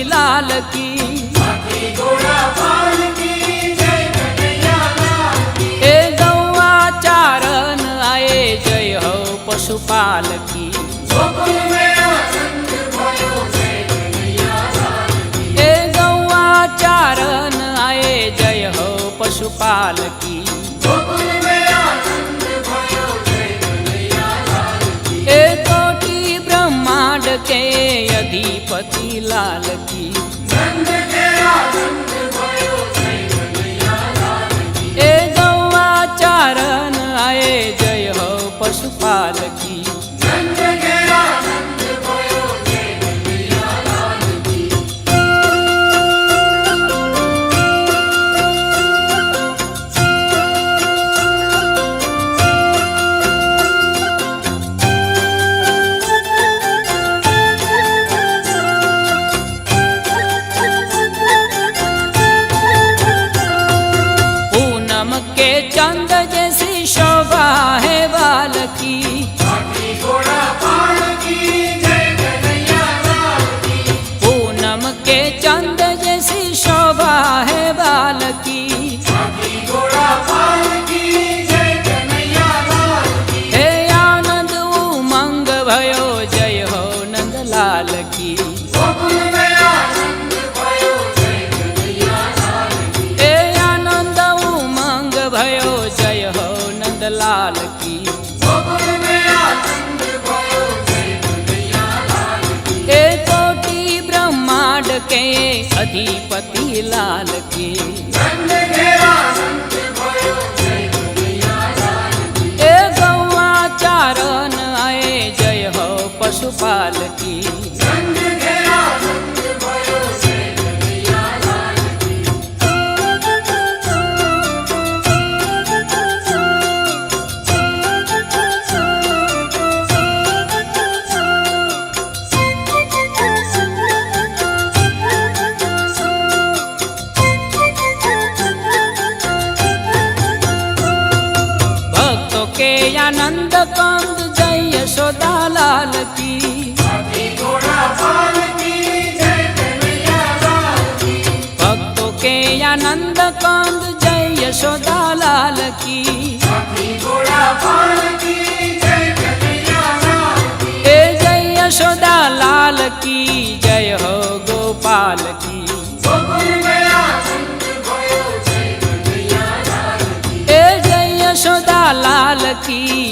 लाल की। ए गौआ चारण आए जय हो पशुपाल की। ए गौआ चारण आए जय हो पशुपाल की। ए कोटि ब्रह्मांड के अधिपति लाल की। ए गौआ चारण आए जय हो पशुपाल की। के चंद जैसी शोभा है बाल की। पूनम के चंद जैसी शोभा है बाल की। हे आनंद उमंग भयो जय हो नंदलाल की। भयो जय हो नंदलाल की। ए कोटि ब्रह्मांड के अधिपति लाल की। ए गौआ चारण आए जय हो पशुपाल की। के आनंद कंद जय यशोदा लाल की। भक्तों के आनंद कंद जय यशोदा लाल की। ए जय यशोदा लाल की जय हो गोपाल की। ए जय यशोदा लाल की